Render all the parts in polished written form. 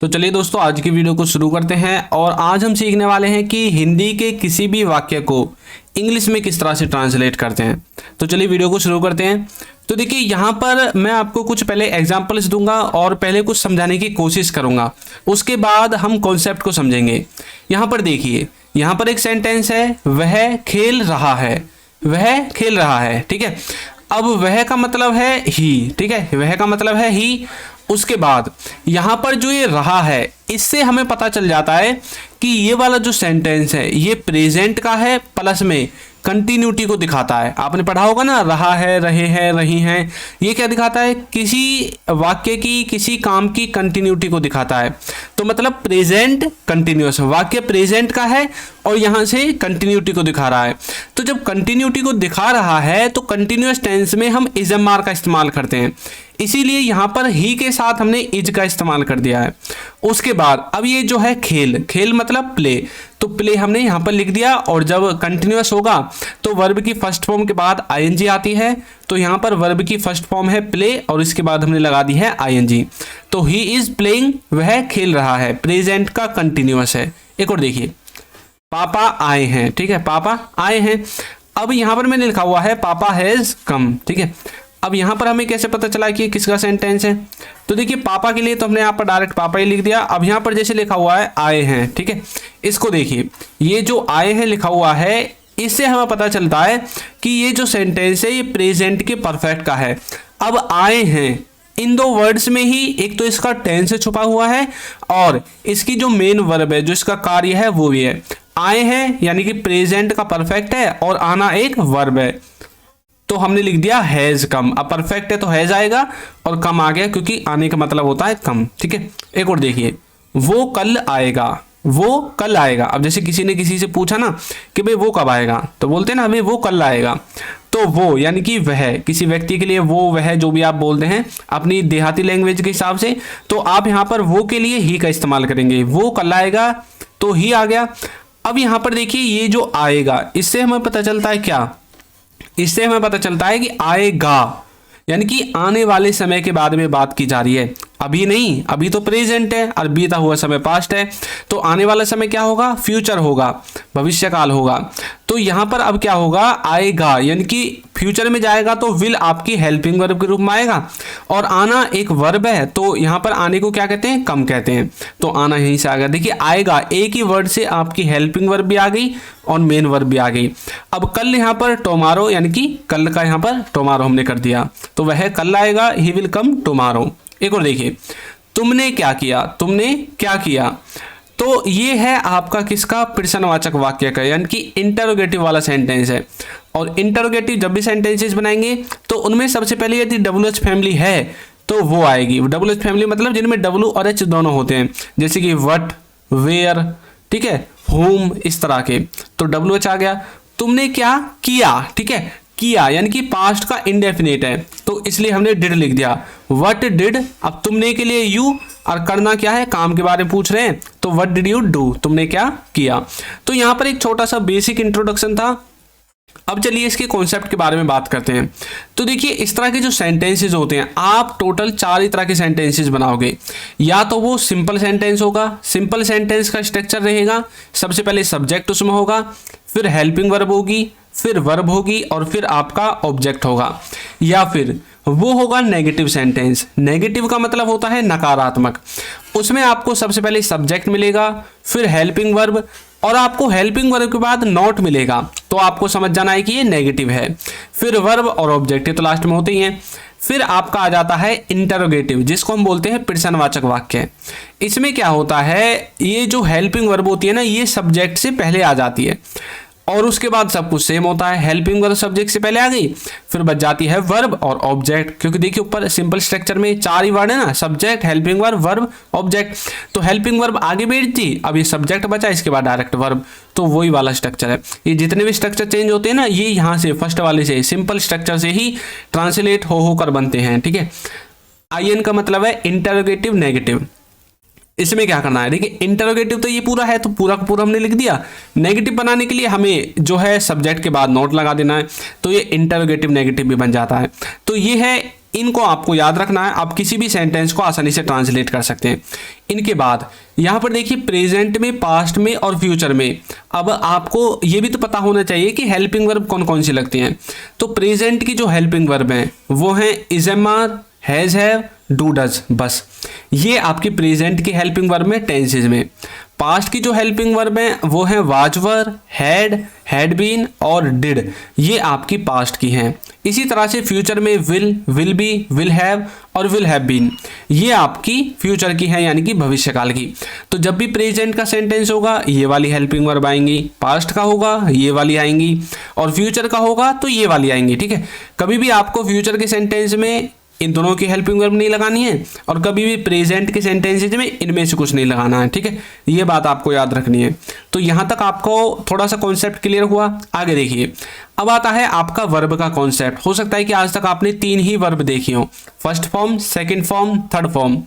तो चलिए दोस्तों, आज की वीडियो को शुरू करते हैं और आज हम सीखने वाले हैं कि हिंदी के किसी भी वाक्य को इंग्लिश में किस तरह से ट्रांसलेट करते हैं। तो चलिए वीडियो को शुरू करते हैं। तो देखिए, यहाँ पर मैं आपको कुछ पहले एग्जांपल्स दूंगा और पहले कुछ समझाने की कोशिश करूंगा, उसके बाद हम कॉन्सेप्ट को समझेंगे। यहाँ पर देखिए, यहाँ पर एक सेंटेंस है, वह खेल रहा है। वह खेल रहा है, ठीक है। अब वह का मतलब है ही, ठीक है, वह का मतलब है ही। उसके बाद यहाँ पर जो ये रहा है, इससे हमें पता चल जाता है कि ये वाला जो सेंटेंस है ये प्रेजेंट का है, प्लस में कंटिन्यूटी को दिखाता है। आपने पढ़ा होगा ना, रहा है, रहे हैं, रही हैं, ये क्या दिखाता है? किसी वाक्य की, किसी काम की कंटिन्यूटी को दिखाता है। तो मतलब प्रेजेंट कंटिन्यूअस, वाक्य प्रेजेंट का है और यहाँ से कंटिन्यूटी को दिखा रहा है। तो जब कंटिन्यूटी को दिखा रहा है तो कंटिन्यूअस टेंस में हम इज़म आर का इस्तेमाल करते हैं, इसीलिए यहाँ पर ही के साथ हमने इज का इस्तेमाल कर दिया है। उसके बाद अब ये जो है खेल, खेल मतलब प्ले, तो प्ले हमने यहाँ पर लिख दिया। और जब कंटिन्यूअस होगा तो वर्ब की फर्स्ट फॉर्म के बाद आईएनजी आती है, तो यहाँ पर वर्ब की फर्स्ट फॉर्म है प्ले और इसके बाद हमने लगा दी है आईएनजी। तो ही इज प्लेइंग, वह खेल रहा है, प्रेजेंट का कंटिन्यूअस है। एक और देखिए, पापा आए हैं, ठीक है, पापा आए हैं। अब यहाँ पर मैंने लिखा हुआ है पापा हैज कम, ठीक है। अब यहाँ पर हमें कैसे पता चला कि किसका सेंटेंस है? तो देखिए, पापा के लिए तो हमने यहाँ पर डायरेक्ट पापा ही लिख दिया। अब यहाँ पर जैसे लिखा हुआ है आए हैं, ठीक है, इसको देखिए, ये जो आए हैं लिखा हुआ है, इससे हमें पता चलता है कि ये जो सेंटेंस है ये प्रेजेंट के परफेक्ट का है। अब आए हैं, इन दो वर्ड्स में ही एक तो इसका टेंस छुपा हुआ है और इसकी जो मेन वर्ब है, जो इसका कार्य है, वो भी है। आए हैं यानी कि प्रेजेंट का परफेक्ट है और आना एक वर्ब है, तो हमने लिख दिया हैज कम। अब परफेक्ट है तो हैज आएगा और कम आ गया, क्योंकि आने का मतलब होता है कम, ठीक है। एक और देखिए, वो कल आएगा, वो कल आएगा। अब जैसे किसी ने किसी से पूछा ना कि भाई वो कब आएगा, तो बोलते हैं ना हमें वो कल आएगा। तो वो यानी कि वह, किसी व्यक्ति के लिए वो, वह, जो भी आप बोलते हैं अपनी देहाती लैंग्वेज के हिसाब से, तो आप यहाँ पर वो के लिए ही का इस्तेमाल करेंगे। वो कल आएगा तो ही आ गया। अब यहाँ पर देखिए, ये जो आएगा, इससे हमें पता चलता है क्या? इससे हमें पता चलता है कि आएगा यानी कि आने वाले समय के बारे में बात की जा रही है, अभी नहीं। अभी तो प्रेजेंट है और बीता हुआ समय पास्ट है, तो आने वाला समय क्या होगा? फ्यूचर होगा, भविष्य काल होगा। तो यहाँ पर अब क्या होगा? आएगा यानी कि फ्यूचर में जाएगा तो विल आपकी हेल्पिंग वर्ब के रूप में आएगा और आना एक वर्ब है, तो यहाँ पर आने को क्या कहते हैं? कम कहते हैं। तो आना यहीं से आ गया। देखिए, आएगा एक ही वर्ड से आपकी हेल्पिंग वर्ब भी आ गई और मेन वर्ब भी आ गई। अब कल यहाँ पर टुमारो यानी कि कल का यहाँ पर टुमारो हमने कर दिया, तो वह कल आएगा, ही विल कम टुमारो। एक और देखिए, तुमने क्या किया, तुमने क्या किया। तो ये है आपका किसका? प्रश्नवाचक वाक्य का, यानी कि इंटरोगेटिव वाला सेंटेंस है। और इंटरोगेटिव जब भी सेंटेंसेस बनाएंगे तो उनमें सबसे पहले यदि WH फैमिली है तो वो आएगी। WH फैमिली मतलब जिनमें W और H दोनों होते हैं, जैसे कि व्हाट, वेयर, ठीक है, होम, इस तरह के, तो WH आ गया। तुमने क्या किया, ठीक है, किया यानी कि पास्ट का इंडेफिनिट है, तो इसलिए हमने डिड लिख दिया। व्हाट डिड, अब तुमने के लिए यू, और करना क्या है? काम के बारे में पूछ रहे हैं, तो व्हाट डिड यू डू, तुमने क्या किया। तो यहाँ पर एक छोटा सा बेसिक इंट्रोडक्शन था। अब चलिए इसके कॉन्सेप्ट के बारे में बात करते हैं। तो देखिए, इस तरह के जो सेंटेंसेस होते हैं, आप टोटल 4 ही तरह के सेंटेंसेस बनाओगे। या तो वो सिंपल सेंटेंस होगा, सिंपल सेंटेंस का स्ट्रक्चर रहेगा, सबसे पहले सब्जेक्ट उसमें होगा, फिर हेल्पिंग वर्ब होगी, फिर वर्ब होगी और फिर आपका ऑब्जेक्ट होगा। या फिर वो होगा नेगेटिव सेंटेंस। नेगेटिव का मतलब होता है नकारात्मक, उसमें आपको सबसे पहले सब्जेक्ट मिलेगा, फिर हेल्पिंग वर्ब और आपको हेल्पिंग वर्ब के बाद नॉट मिलेगा, तो आपको समझ जाना है कि ये नेगेटिव है। फिर वर्ब और ऑब्जेक्ट तो लास्ट में होते ही हैं। फिर आपका आ जाता है इंटरोगेटिव, जिसको हम बोलते हैं प्रश्नवाचक वाक्य। इसमें क्या होता है, ये जो हेल्पिंग वर्ब होती है ना, ये सब्जेक्ट से पहले आ जाती है और उसके बाद सब कुछ सेम होता है। हेल्पिंग वर्ब सब्जेक्ट से पहले आ गई, फिर बच जाती है वर्ब और ऑब्जेक्ट, क्योंकि देखिए ऊपर सिंपल स्ट्रक्चर में 4 ही वर्ड है ना, subject, helping verb, verb, object. तो हेल्पिंग वर्ब आगे बैठ थी, अब ये सब्जेक्ट बचा, इसके बाद डायरेक्ट वर्ब, तो वही वाला स्ट्रक्चर है। ये जितने भी स्ट्रक्चर चेंज होते हैं ना, ये यहाँ से फर्स्ट वाले से सिंपल स्ट्रक्चर से ही ट्रांसलेट हो होकर बनते हैं, ठीक है। IN का मतलब है इंटरोगेटिव नेगेटिव। इसमें क्या करना है, देखिए इंटरोगेटिव तो ये पूरा है, तो पूरा का पूरा हमने लिख दिया। नेगेटिव बनाने के लिए हमें जो है सब्जेक्ट के बाद नोट लगा देना है, तो ये इंटरोगेटिव नेगेटिव भी बन जाता है। तो ये है इनको आपको याद रखना है, आप किसी भी सेंटेंस को आसानी से ट्रांसलेट कर सकते हैं। इनके बाद यहाँ पर देखिए प्रेजेंट में, पास्ट में और फ्यूचर में। अब आपको ये भी तो पता होना चाहिए कि हेल्पिंग वर्ब कौन कौन सी लगती हैं। तो प्रेजेंट की जो हेल्पिंग वर्ब हैं वो हैं is, am are, has, have, do, does, बस ये आपकी प्रेजेंट की हेल्पिंग वर्ब में टेंसेज में। पास्ट की जो हेल्पिंग वर्ब हैं वो हैं वाज, वर, हैड बीन और डिड, ये आपकी पास्ट की हैं। इसी तरह से फ्यूचर में विल बी, विल हैव और विल हैव बीन, ये आपकी फ्यूचर की हैं यानी कि भविष्यकाल की। तो जब भी प्रेजेंट का सेंटेंस होगा ये वाली हेल्पिंग वर्ब आएंगी, पास्ट का होगा ये वाली आएंगी और फ्यूचर का होगा तो ये वाली आएंगी। ठीक है, कभी भी आपको फ्यूचर के सेंटेंस में इन दोनों की हेल्पिंग वर्ब नहीं लगानी है और कभी भी प्रेजेंट के सेंटेंसेज में इनमें से कुछ नहीं लगाना है। ठीक है, ये बात आपको याद रखनी है। तो यहाँ तक आपको थोड़ा सा कॉन्सेप्ट क्लियर हुआ। आगे देखिए, अब आता है आपका वर्ब का कॉन्सेप्ट। हो सकता है कि आज तक आपने 3 ही वर्ब देखी हो, first form, second form, third form,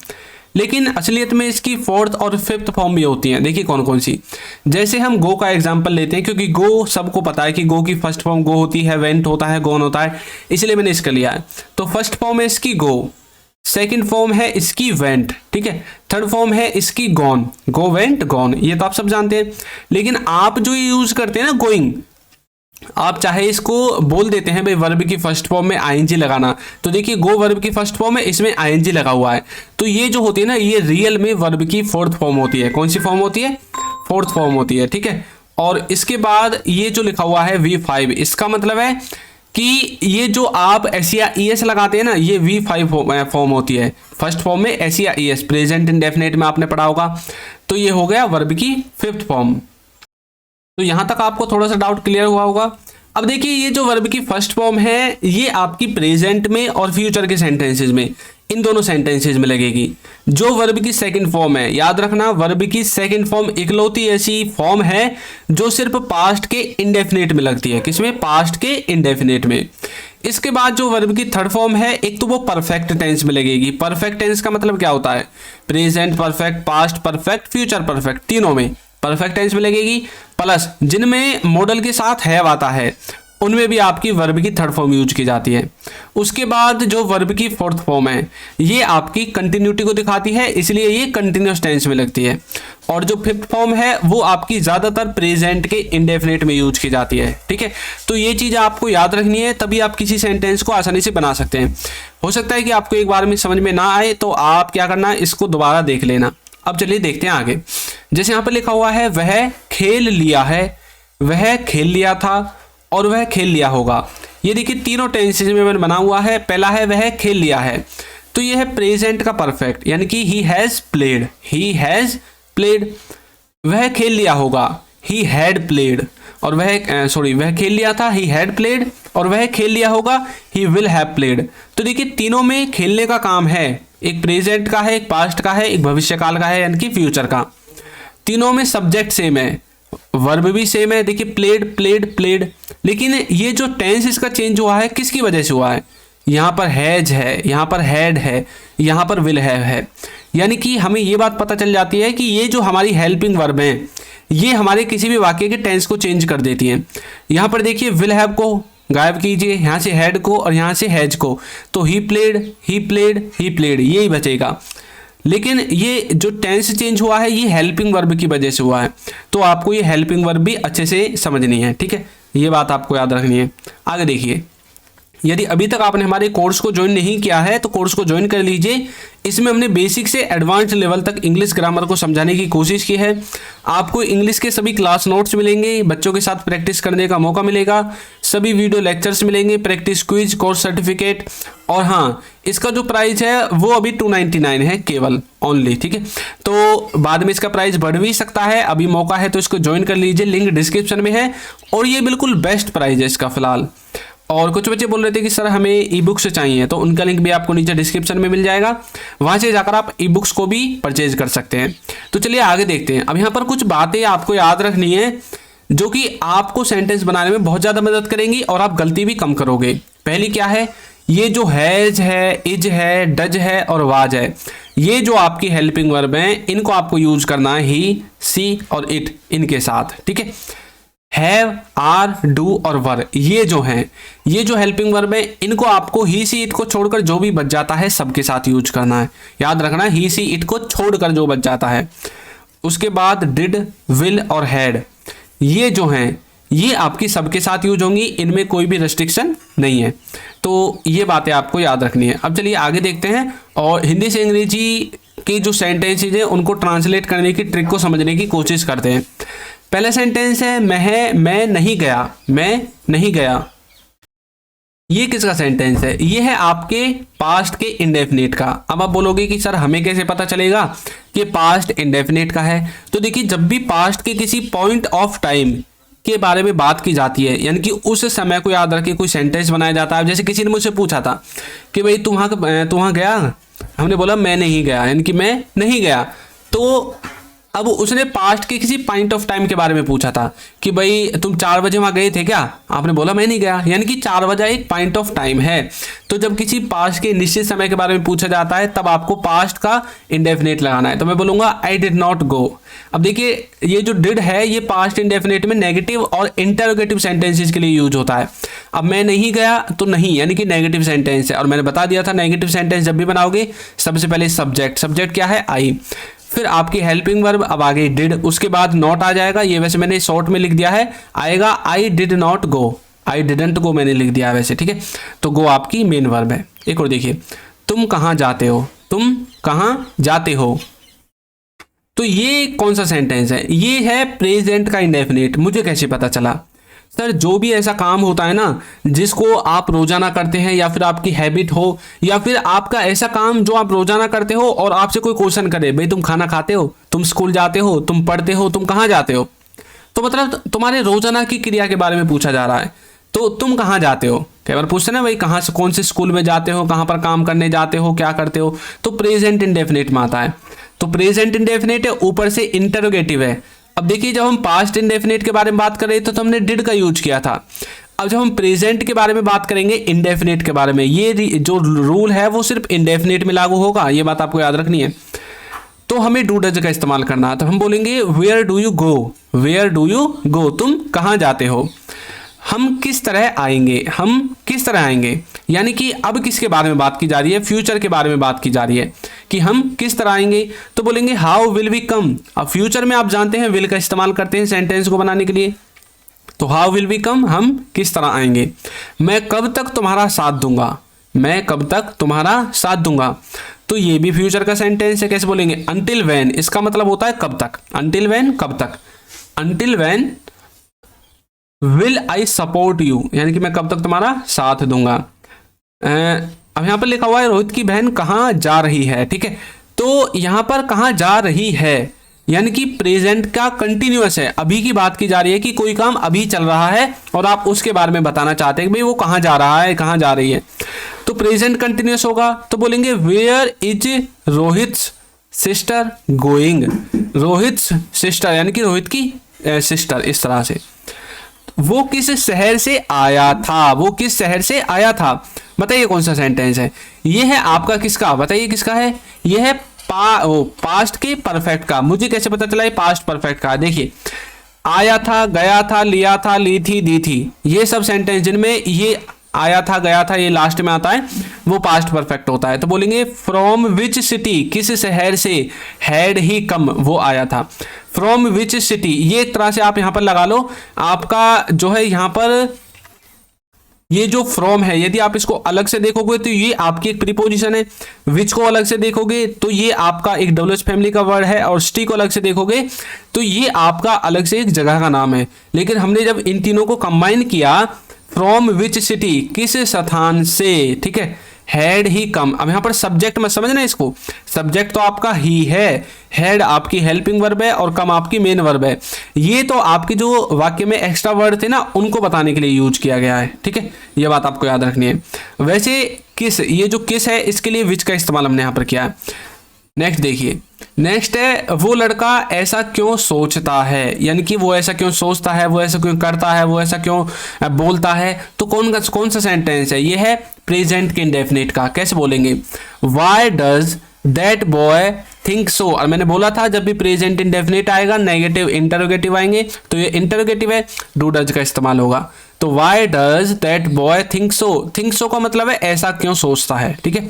लेकिन असलियत में इसकी 4th और 5th फॉर्म भी होती हैं। देखिए कौन कौन सी। जैसे हम गो का एग्जांपल लेते हैं, क्योंकि गो सबको पता है कि गो की फर्स्ट फॉर्म गो होती है, वेंट होता है, गोन होता है, इसलिए मैंने इसका लिया है। तो फर्स्ट फॉर्म है इसकी गो, सेकंड फॉर्म है इसकी वेंट, ठीक है, थर्ड फॉर्म है इसकी गॉन, गो, वेंट, गॉन, ये तो आप सब जानते हैं। लेकिन आप जो यूज करते हैं ना गोइंग, आप चाहे इसको बोल देते हैं भाई वर्ब की फर्स्ट फॉर्म में आईएनजी लगाना, तो देखिए गो वर्ब की फर्स्ट फॉर्म है, इसमें आईएनजी लगा हुआ है, तो ये जो होती है ना ये रियल में वर्ब की 4th फॉर्म होती है। कौन सी फॉर्म होती है? 4th फॉर्म होती है। ठीक है, और इसके बाद ये जो लिखा हुआ है V5, इसका मतलब है कि ये जो आप एस या ES लगाते हैं ना, ये V5 फॉर्म होती है। फर्स्ट फॉर्म में एस या ES, प्रेजेंट इंडेफिनिट में आपने पढ़ा होगा, तो ये हो गया वर्ब की 5th फॉर्म। तो यहां तक आपको थोड़ा सा डाउट क्लियर हुआ होगा। अब देखिए ये जो वर्ब की फर्स्ट फॉर्म है ये आपकी प्रेजेंट में और फ्यूचर के सेंटेंसेज में, इन दोनों सेंटेंसेज में लगेगी। जो वर्ब की सेकंड फॉर्म है, याद रखना वर्ब की सेकंड फॉर्म इकलौती ऐसी फॉर्म है जो सिर्फ पास्ट के इंडेफिनिट में लगती है। किसमें? पास्ट के इंडेफिनिट में। इसके बाद जो वर्ब की थर्ड फॉर्म है, एक तो वो परफेक्ट टेंस में लगेगी। परफेक्ट टेंस का मतलब क्या होता है? Present perfect, past perfect, future perfect, तीनों में परफेक्ट टेंस में लगेगी। प्लस जिनमें मॉडल के साथ हैव आता है उनमें भी आपकी वर्ब की थर्ड फॉर्म यूज की जाती है। उसके बाद जो वर्ब की 4th फॉर्म है ये आपकी कंटिन्यूटी को दिखाती है, इसलिए ये कंटिन्यूअस टेंस में लगती है। और जो 5th फॉर्म है वो आपकी ज़्यादातर प्रेजेंट के इंडेफिनिट में यूज की जाती है। ठीक है, तो ये चीज़ आपको याद रखनी है, तभी आप किसी सेंटेंस को आसानी से बना सकते हैं। हो सकता है कि आपको एक बार में समझ में ना आए तो आप क्या करना है, इसको दोबारा देख लेना। अब चलिए देखते हैं आगे। जैसे यहाँ पर लिखा हुआ है वह खेल लिया है, वह खेल लिया था और वह खेल लिया होगा। ये देखिए तीनों टेंसेज में मैंने बना हुआ है। पहला है वह खेल लिया है, तो ये है प्रेजेंट का परफेक्ट, यानी कि he has played, he has played. वह खेल लिया होगा, ही हैड प्लेड, और वह खेल लिया था, ही हैड प्लेड, और वह खेल लिया होगा, ही विल हैव प्लेड। तो देखिए तीनों में खेलने का काम है, एक प्रेजेंट का है, एक पास्ट का है, एक भविष्यकाल का है यानी कि फ्यूचर का। तीनों में सब्जेक्ट सेम है, वर्ब भी सेम है। देखिए प्लेड प्लेड प्लेड, लेकिन ये जो टेंस इसका चेंज हुआ है किसकी वजह से हुआ है? यहाँ पर हैज है, यहाँ पर हैड है, यहाँ पर विल हैव है। यानी कि हमें ये बात पता चल जाती है कि ये जो हमारी हेल्पिंग वर्ब हैं ये हमारे किसी भी वाक्य के टेंस को चेंज कर देती हैं। यहाँ पर देखिए विल हैव को गायब कीजिए, यहाँ से हैड को और यहाँ से हैज को, तो he played, he played, he played, यही बचेगा। लेकिन ये जो टेंस चेंज हुआ है ये हेल्पिंग वर्ब की वजह से हुआ है, तो आपको ये हेल्पिंग वर्ब भी अच्छे से समझनी है। ठीक है, ये बात आपको याद रखनी है। आगे देखिए, यदि अभी तक आपने हमारे कोर्स को ज्वाइन नहीं किया है तो कोर्स को ज्वाइन कर लीजिए। इसमें हमने बेसिक से एडवांस लेवल तक इंग्लिश ग्रामर को समझाने की कोशिश की है। आपको इंग्लिश के सभी क्लास नोट्स मिलेंगे, बच्चों के साथ प्रैक्टिस करने का मौका मिलेगा, सभी वीडियो लेक्चर्स मिलेंगे, प्रैक्टिस क्विज, कोर्स सर्टिफिकेट, और हाँ इसका जो प्राइस है वो अभी 299 है केवल ओनली। ठीक है, तो बाद में इसका प्राइस बढ़ भी सकता है, अभी मौका है तो इसको ज्वाइन कर लीजिए, लिंक डिस्क्रिप्शन में है। और ये बिल्कुल बेस्ट प्राइस है इसका फिलहाल। और कुछ बच्चे बोल रहे थे कि सर हमें ई बुक्स चाहिए, तो उनका लिंक भी आपको नीचे डिस्क्रिप्शन में मिल जाएगा, वहाँ से जाकर आप ई बुक्स को भी परचेज कर सकते हैं। तो चलिए आगे देखते हैं। अब यहाँ पर कुछ बातें आपको याद रखनी है जो कि आपको सेंटेंस बनाने में बहुत ज़्यादा मदद करेंगी और आप गलती भी कम करोगे। पहली क्या है, ये जो हैज है, इज है, डज है और वाज है, ये जो आपकी हेल्पिंग वर्ब हैं इनको आपको यूज करना है ही, सी और इट, इनके साथ। ठीक है, हैव, आर, डू और वर, ये जो हैं, ये जो हेल्पिंग वर्ब है, इनको आपको ही सी इट को छोड़कर जो भी बच जाता है सबके साथ यूज करना है। याद रखना, ही सी इट को छोड़कर जो बच जाता है। उसके बाद डिड, विल और हैड, ये जो हैं ये आपकी सबके साथ यूज होंगी, इनमें कोई भी रेस्ट्रिक्शन नहीं है। तो ये बातें आपको याद रखनी है। अब चलिए आगे देखते हैं और हिंदी से अंग्रेजी की जो सेंटेंसेज हैं उनको ट्रांसलेट करने की ट्रिक को समझने की कोशिश करते हैं। पहला सेंटेंस है मैं नहीं गया, मैं नहीं गया। ये किसका सेंटेंस है? ये है आपके पास्ट के इंडेफिनिट का। अब आप बोलोगे कि सर हमें कैसे पता चलेगा कि पास्ट इंडेफिनिट का है? तो देखिए, जब भी पास्ट के किसी पॉइंट ऑफ टाइम के बारे में बात की जाती है, यानी कि उस समय को याद रख के कोई सेंटेंस बनाया जाता है। जैसे किसी ने मुझसे पूछा था कि भाई तुम वहाँ गया? हमने बोला मैं नहीं गया, यानी कि मैं नहीं गया। तो अब उसने पास्ट के किसी पॉइंट ऑफ टाइम के बारे में पूछा था कि भाई तुम 4 बजे वहाँ गए थे क्या? आपने बोला मैं नहीं गया, यानी कि 4 बजे एक पॉइंट ऑफ टाइम है। तो जब किसी पास्ट के निश्चित समय के बारे में पूछा जाता है तब आपको पास्ट का इंडेफिनिट लगाना है। तो मैं बोलूँगा आई डिड नॉट गो। अब देखिए, ये जो डिड है ये पास्ट इंडेफिनिट में नेगेटिव और इंटरोगेटिव सेंटेंसेस के लिए यूज होता है। अब मैं नहीं गया तो नहीं, यानी कि नेगेटिव सेंटेंस है। और मैंने बता दिया था नेगेटिव सेंटेंस जब भी बनाओगे सबसे पहले सब्जेक्ट क्या है? आई, फिर आपकी हेल्पिंग वर्ब, अब आगे डिड, उसके बाद नॉट आ जाएगा। ये वैसे मैंने शॉर्ट में लिख दिया है, आएगा I did not go, I didn't go मैंने लिख दिया वैसे, ठीक है। तो गो आपकी मेन वर्ब है। एक और देखिए, तुम कहाँ जाते हो, तुम कहाँ जाते हो। तो ये कौन सा सेंटेंस है? ये है प्रेजेंट का इंडेफिनिट। मुझे कैसे पता चला? सर जो भी ऐसा काम होता है ना जिसको आप रोजाना करते हैं, या फिर आपकी हैबिट हो, या फिर आपका ऐसा काम जो आप रोजाना करते हो और आपसे कोई क्वेश्चन करे, भाई तुम खाना खाते हो, तुम स्कूल जाते हो, तुम पढ़ते हो, तुम कहाँ जाते हो, तो मतलब तुम्हारे रोजाना की क्रिया के बारे में पूछा जा रहा है। तो तुम कहाँ जाते हो, कई बार पूछते ना भाई कहाँ से, कौन से स्कूल में जाते हो, कहाँ पर काम करने जाते हो, क्या करते हो, तो प्रेजेंट इंडेफिनिट में आता है। तो प्रेजेंट इंडेफिनिट है, ऊपर से इंटरोगेटिव है। अब देखिए, जब हम पास्ट इंडेफिनिट के बारे में बात कर रहे थे तो हमने डिड का यूज किया था। अब जब हम प्रेजेंट के बारे में बात करेंगे, इंडेफिनिट के बारे में, ये जो रूल है वो सिर्फ इंडेफिनिट में लागू होगा, ये बात आपको याद रखनी है। तो हमें डू डज का इस्तेमाल करना है। तो हम बोलेंगे where do you go, where do you go, तुम कहाँ जाते हो। हम किस तरह आएंगे, हम किस तरह आएंगे, यानी कि अब किसके बारे में बात की जा रही है? फ्यूचर के बारे में बात की जा रही है कि हम किस तरह आएंगे। तो बोलेंगे हाउ विल वी कम। अब फ्यूचर में आप जानते हैं विल का इस्तेमाल करते हैं सेंटेंस को बनाने के लिए। तो हाउ विल वी कम, हम किस तरह आएंगे। मैं कब तक तुम्हारा साथ दूंगा, मैं कब तक तुम्हारा साथ दूंगा। तो ये भी फ्यूचर का सेंटेंस है। कैसे बोलेंगे? अंटिल व्हेन, इसका मतलब होता है कब तक। अंटिल व्हेन, कब तक। Until when will I support you, यानी कि मैं कब तक तुम्हारा साथ दूंगा। अब यहाँ पर लिखा हुआ है रोहित की बहन कहाँ जा रही है, ठीक है। तो यहाँ पर कहाँ जा रही है यानी कि प्रेजेंट का कंटिन्यूअस है, अभी की बात की जा रही है कि कोई काम अभी चल रहा है और आप उसके बारे में बताना चाहते हैं कि भाई वो कहाँ जा रहा है, कहाँ जा रही है। तो प्रेजेंट कंटिन्यूअस होगा। तो बोलेंगे where is Rohit's sister going. Rohit's sister यानी कि रोहित की सिस्टर, इस तरह से। वो किस शहर से आया था, वो किस शहर से आया था। बताइए कौन सा सेंटेंस है ये? है आपका किसका, बताइए किसका है? ये है पास्ट के परफेक्ट का। मुझे कैसे पता चला ये पास्ट परफेक्ट का? देखिए, आया था, गया था, लिया था, ली थी, दी थी, ये सब सेंटेंस जिनमें ये आया था, गया था, ये लास्ट में आता है, वो पास्ट परफेक्ट होता है। तो बोलेंगे फ्रॉम विच सिटी, किस शहर से, हैड ही कम, वो आया था। फ्रॉम विच सिटी, ये एक तरह से आप यहां पर लगा लो, आपका जो है यहां पर ये जो फ्रॉम है, यदि आप इसको अलग से देखोगे तो ये आपकी एक प्रीपोजिशन है। विच को अलग से देखोगे तो ये आपका एक डब्ल्यूएच फैमिली का वर्ड है, और सिटी को अलग से देखोगे तो ये आपका अलग से एक जगह का नाम है। लेकिन हमने जब इन तीनों को कंबाइन किया, फ्रॉम विच सिटी, किस स्थान से, ठीक है, हैड ही कम। अब यहाँ पर सब्जेक्ट मत समझना इसको, सब्जेक्ट तो आपका ही है, हैड आपकी हेल्पिंग वर्ब है और कम आपकी मेन वर्ब है। ये तो आपके जो वाक्य में एक्स्ट्रा वर्ड थे ना, उनको बताने के लिए यूज किया गया है, ठीक है, ये बात आपको याद रखनी है। वैसे किस, ये जो किस है इसके लिए विच का इस्तेमाल हमने यहाँ पर किया है। नेक्स्ट देखिए, नेक्स्ट है वो लड़का ऐसा क्यों सोचता है, यानी कि वो ऐसा क्यों सोचता है, वो ऐसा क्यों करता है, वो ऐसा क्यों बोलता है। तो कौन सा सेंटेंस है? ये है प्रेजेंट के इंडेफिनिट का। कैसे बोलेंगे? Why does that boy think so. और मैंने बोला था जब भी प्रेजेंट इंडेफिनिट आएगा नेगेटिव इंटरोगेटिव आएंगे, तो ये इंटरोगेटिव है, डू डज का इस्तेमाल होगा। तो why does that boy think so, think so का मतलब है ऐसा क्यों सोचता है, ठीक है।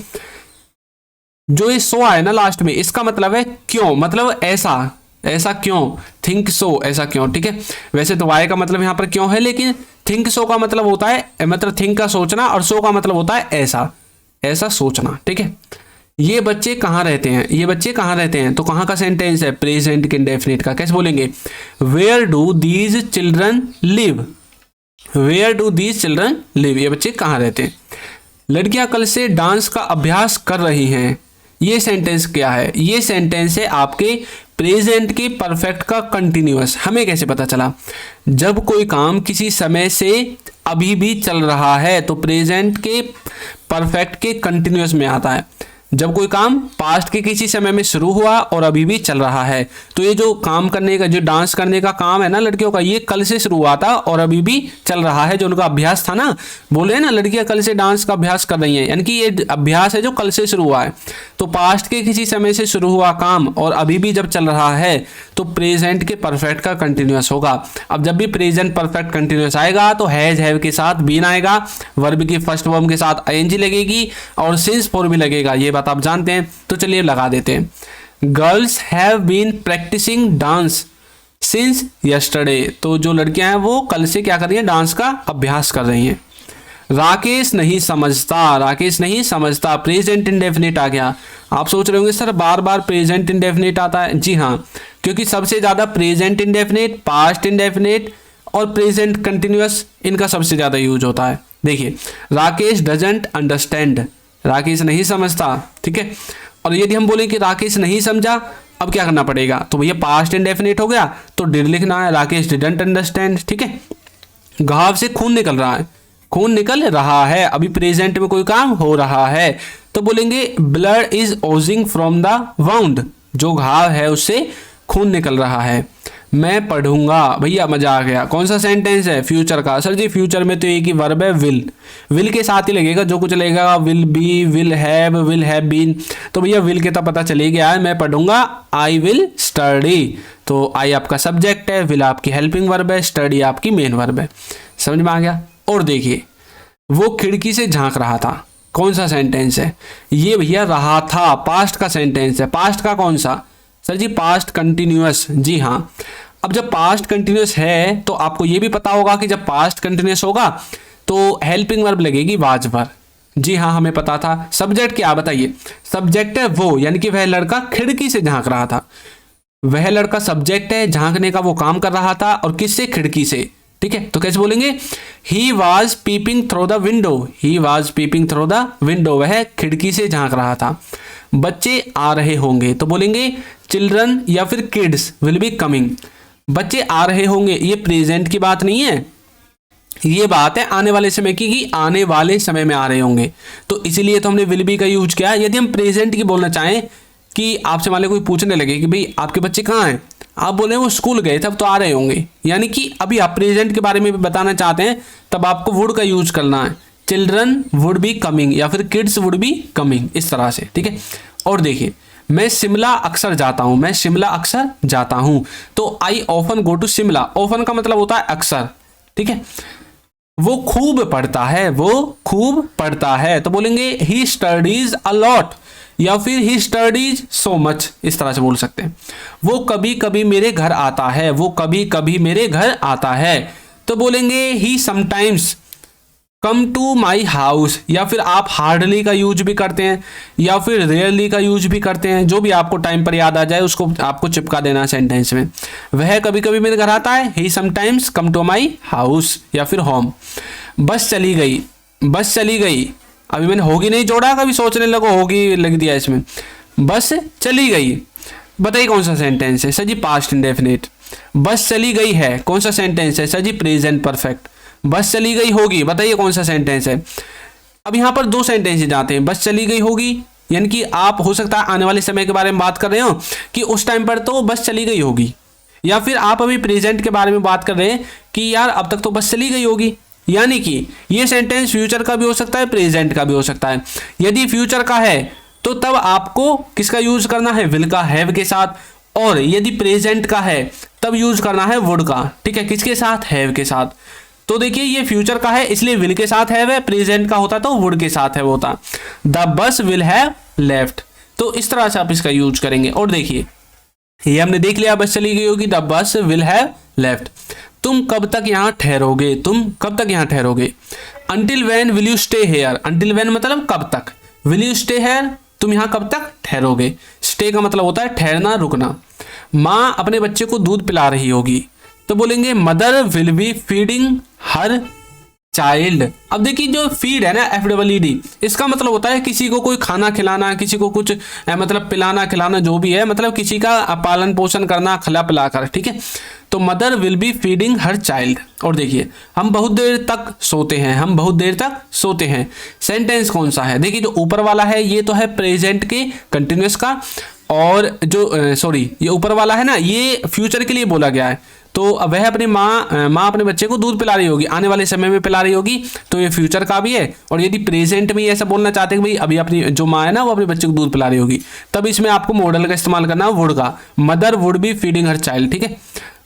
जो ये सो आए ना लास्ट में, इसका मतलब है क्यों, मतलब ऐसा, ऐसा क्यों, थिंक सो ऐसा क्यों, ठीक है। वैसे तो वाई का मतलब यहाँ पर क्यों है, लेकिन थिंक सो का मतलब होता है, मतलब थिंक का सोचना, और सो का मतलब होता है ऐसा, ऐसा सोचना, ठीक है। ये बच्चे कहाँ रहते हैं, ये बच्चे कहाँ रहते हैं, तो कहाँ का सेंटेंस है, प्रेजेंट इंडेफिनिट का। कैसे बोलेंगे, where do these children live, where do these children live, ये बच्चे कहाँ रहते हैं। लड़कियां कल से डांस का अभ्यास कर रही हैं, ये सेंटेंस क्या है, ये सेंटेंस है आपके प्रेजेंट के परफेक्ट का कंटिन्यूअस। हमें कैसे पता चला, जब कोई काम किसी समय से अभी भी चल रहा है तो प्रेजेंट के परफेक्ट के कंटिन्यूअस में आता है। जब कोई काम पास्ट के किसी समय में शुरू हुआ और अभी भी चल रहा है, तो ये जो काम करने का, जो डांस करने का काम है ना लड़कियों का, ये कल से शुरू हुआ था और अभी भी चल रहा है। जो उनका अभ्यास था ना, बोले हैं ना लड़कियां कल से डांस का अभ्यास कर रही हैं, यानी कि ये अभ्यास है जो कल से शुरू हुआ है। तो पास्ट के किसी समय से शुरू हुआ काम और अभी भी जब चल रहा है तो प्रेजेंट के परफेक्ट का कंटिन्यूअस होगा। अब जब भी प्रेजेंट परफेक्ट कंटिन्यूअस आएगा तो हैज हैव के साथ बीन आएगा, वर्ब की फर्स्ट फॉर्म के साथ आईएनजी लगेगी और सिंस फॉर भी लगेगा, ये बात आप जानते हैं। तो चलिए लगा देते हैं। Girls have been practising dance since yesterday, तो जो लड़कियां हैं वो कल से क्या कर रही हैं, डांस का अभ्यास कर रही हैं। राकेश नहीं समझता, राकेश नहीं समझता, प्रेजेंट इंडेफिनिट आ गया। आप सोच रहे होंगे सर बार बार प्रेजेंट इंडेफिनिट आता है, जी हाँ, क्योंकि सबसे ज़्यादा प्रेजेंट इंडेफिनिट, पास्ट इंडेफिनिट और प्रेजेंट कंटिन्यूअस, इनका सबसे ज़्यादा यूज होता है। देखिए, राकेश डजंट अंडरस्टैंड, राकेश नहीं समझता, ठीक है। और यदि हम बोले कि राकेश नहीं समझा, अब क्या करना पड़ेगा, तो भैया पास्ट इंडेफिनिट हो गया तो डिड लिखना है, राकेश डिडंट अंडरस्टैंड, ठीक है। घाव से खून निकल रहा है, खून निकल रहा है, अभी प्रेजेंट में कोई काम हो रहा है, तो बोलेंगे blood is Ojing from the wound, जो घाव है उससे खून निकल रहा है। मैं पढ़ूंगा, भैया मजा आ गया। कौन सा सेंटेंस है, फ्यूचर का। सर जी फ्यूचर में तो एक ही वर्ब है, विल, विल के साथ ही लगेगा, जो कुछ लगेगा will be, will have been, तो भैया विल के तो पता चले गया है, मैं पढ़ूंगा, आई विल स्टडी। तो आई आपका सब्जेक्ट है, विल आपकी हेल्पिंग वर्ब है, स्टडी आपकी मेन वर्ब है। समझ में आ गया। और देखिए, वो खिड़की से झांक रहा था, कौन सा सेंटेंस है ये, भैया रहा था, पास्ट का सेंटेंस है। पास्ट का कौन सा, सर जी पास्ट कंटिन्यूअस, जी हाँ। अब जब पास्ट कंटिन्यूअस है तो आपको ये भी पता होगा कि जब पास्ट कंटिन्यूअस होगा तो हेल्पिंग वर्ब लगेगी वाज पर, जी हाँ हमें पता था। सब्जेक्ट क्या बताइए, सब्जेक्ट है वो, यानी कि वह लड़का खिड़की से झांक रहा था, वह लड़का सब्जेक्ट है, झांकने का वो काम कर रहा था, और किससे, खिड़की से, ठीक है। तो कैसे बोलेंगे, he was peeping through the window, he was peeping through the window, वह खिड़की से झांक रहा था। बच्चे आ रहे होंगे, तो बोलेंगे चिल्ड्रन या फिर किड्स विल बी कमिंग, बच्चे आ रहे होंगे, ये प्रेजेंट की बात नहीं है, ये बात है आने वाले समय की, कि आने वाले समय में आ रहे होंगे, तो इसीलिए तो हमने विल बी का यूज किया। यदि हम प्रेजेंट की बोलना चाहें कि आपसे मान लो कोई पूछने लगे कि भाई आपके बच्चे कहाँ हैं, आप बोले वो स्कूल गए तब तो आ रहे होंगे, यानी कि अभी आप प्रेजेंट के बारे में भी बताना चाहते हैं, तब आपको वुड का यूज करना है, चिल्ड्रन वुड बी कमिंग या फिर किड्स वुड बी कमिंग, इस तरह से, ठीक है। और देखिए, मैं शिमला अक्सर जाता हूं, मैं शिमला अक्सर जाता हूं, तो I often go to Shimla, often का मतलब होता है अक्सर, ठीक है। वो खूब पढ़ता है, वो खूब पढ़ता है, तो बोलेंगे ही स्टडीज अ लॉट या फिर ही स्टडीज सो मच, इस तरह से बोल सकते हैं। वो कभी कभी मेरे घर आता है, वो कभी कभी मेरे घर आता है, तो बोलेंगे he sometimes come to my house, या फिर आप हार्डली का यूज भी करते हैं या फिर रेयरली का यूज भी करते हैं, जो भी आपको टाइम पर याद आ जाए उसको आपको चिपका देना सेंटेंस में। वह कभी कभी मेरे घर आता है, he sometimes come to my house या फिर होम। बस चली गई, बस चली गई, अभी मैंने होगी नहीं जोड़ा, कभी सोचने लगो होगी लग दिया इसमें, बस चली गई, बताइए कौन सा सेंटेंस है, सर जी पास्ट इंडेफिनिट। बस चली गई है, कौन सा सेंटेंस है, सर जी प्रेजेंट परफेक्ट। बस चली गई होगी, बताइए कौन सा सेंटेंस है। अब यहाँ पर दो सेंटेंस जाते हैं, बस चली गई होगी यानी कि आप हो सकता है आने वाले समय के बारे में बात कर रहे हो कि उस टाइम पर तो बस चली गई होगी, या फिर आप अभी प्रेजेंट के बारे में बात कर रहे हैं कि यार अब तक तो बस चली गई होगी, यानी कि ये सेंटेंस फ्यूचर का भी हो सकता है, प्रेजेंट का भी हो सकता है। यदि फ्यूचर का है तो तब आपको किसका यूज करना है, विल का हैव के साथ। और यदि प्रेजेंट का है तब यूज करना है वुड का, ठीक है, किसके साथ, हैव के साथ। तो देखिए ये फ्यूचर का है इसलिए विल के साथ हैव है, प्रेजेंट का होता तो वुड के साथ है वो होता, the bus will have left. तो इस तरह से आप इसका यूज करेंगे। और देखिए ये हमने देख लिया, बस चली गई होगी, the bus will have left. तुम कब तक यहाँ ठहरोगे, तुम कब तक यहाँ ठहरोगे। Until when will you stay here, until when मतलब कब तक, विल यू स्टे हेयर तुम यहाँ कब तक ठहरोगे। स्टे का मतलब होता है ठहरना, रुकना। माँ अपने बच्चे को दूध पिला रही होगी, तो बोलेंगे mother will be feeding her child. अब देखिए जो फीड है ना, FEED, इसका मतलब होता है किसी को कोई खाना खिलाना, किसी को कुछ मतलब पिलाना खिलाना, जो भी है मतलब किसी का पालन पोषण करना, खिला पिलाकर, ठीक है। तो mother will be feeding her child. और देखिए हम बहुत देर तक सोते हैं, हम बहुत देर तक सोते हैं। सेंटेंस कौन सा है, देखिए जो ऊपर वाला है ये तो है प्रेजेंट के कंटिन्यूस का, और जो सॉरी ये ऊपर वाला है ना ये फ्यूचर के लिए बोला गया है। तो वह अपनी माँ अपने बच्चे को दूध पिला रही होगी, आने वाले समय में पिला रही होगी, तो ये फ्यूचर का भी है। और यदि प्रेजेंट में ऐसा बोलना चाहते हैं कि भाई अभी अपनी जो माँ है ना वो अपने बच्चे को दूध पिला रही होगी, तब इसमें आपको मॉडल का इस्तेमाल करना है वुड का, mother would be feeding her child, ठीक है।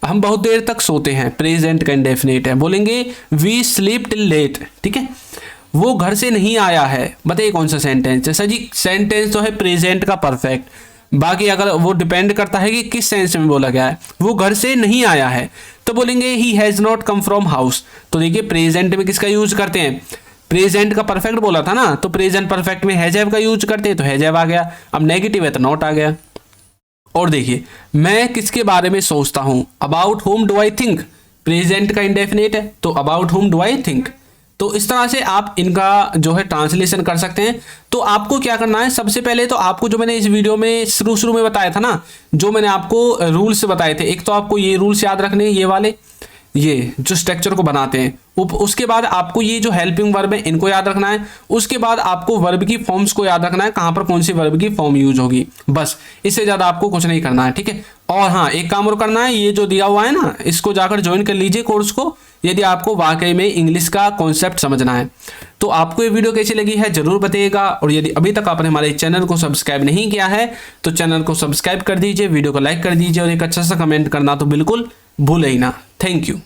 हम बहुत देर तक सोते हैं, प्रेजेंट का इंडेफिनिट है, बोलेंगे वी स्लीप टिल लेट, ठीक है। वो घर से नहीं आया है, बताइए कौन सा सेंटेंस है। सर जी सेंटेंस तो है प्रेजेंट का परफेक्ट, बाकी अगर वो डिपेंड करता है कि किस सेंस में बोला गया है। वो घर से नहीं आया है तो बोलेंगे he has not come from house. तो देखिए प्रेजेंट में किसका यूज करते हैं, प्रेजेंट का परफेक्ट बोला था ना, तो प्रेजेंट परफेक्ट में हैज हैव का यूज करते हैं, तो हैज हैव आ गया। अब नेगेटिव है तो नॉट आ गया। और देखिए मैं किसके बारे में सोचता हूं, about home do I think, present का इंडेफिनिट है तो about home do I think. तो इस तरह से आप इनका जो है ट्रांसलेशन कर सकते हैं। तो आपको क्या करना है, सबसे पहले तो आपको जो मैंने इस वीडियो में शुरू में बताया था ना, जो मैंने आपको रूल्स बताए थे, एक तो आपको ये रूल्स याद रखने, ये वाले, ये जो स्ट्रक्चर को बनाते हैं, उसके बाद आपको ये जो हेल्पिंग वर्ब है इनको याद रखना है। उसके बाद आपको वर्ब की फॉर्म्स को याद रखना है, कहाँ पर कौन सी वर्ब की फॉर्म यूज होगी, बस इससे ज़्यादा आपको कुछ नहीं करना है, ठीक है। और हाँ एक काम और करना है, ये जो दिया हुआ है ना इसको जाकर ज्वाइन कर लीजिए कोर्स को, यदि आपको वाकई में इंग्लिश का कॉन्सेप्ट समझना है। तो आपको ये वीडियो कैसी लगी है जरूर बताइएगा, और यदि अभी तक आपने हमारे चैनल को सब्सक्राइब नहीं किया है तो चैनल को सब्सक्राइब कर दीजिए, वीडियो को लाइक कर दीजिए, और एक अच्छा सा कमेंट करना तो बिल्कुल भूले ही ना। Thank you.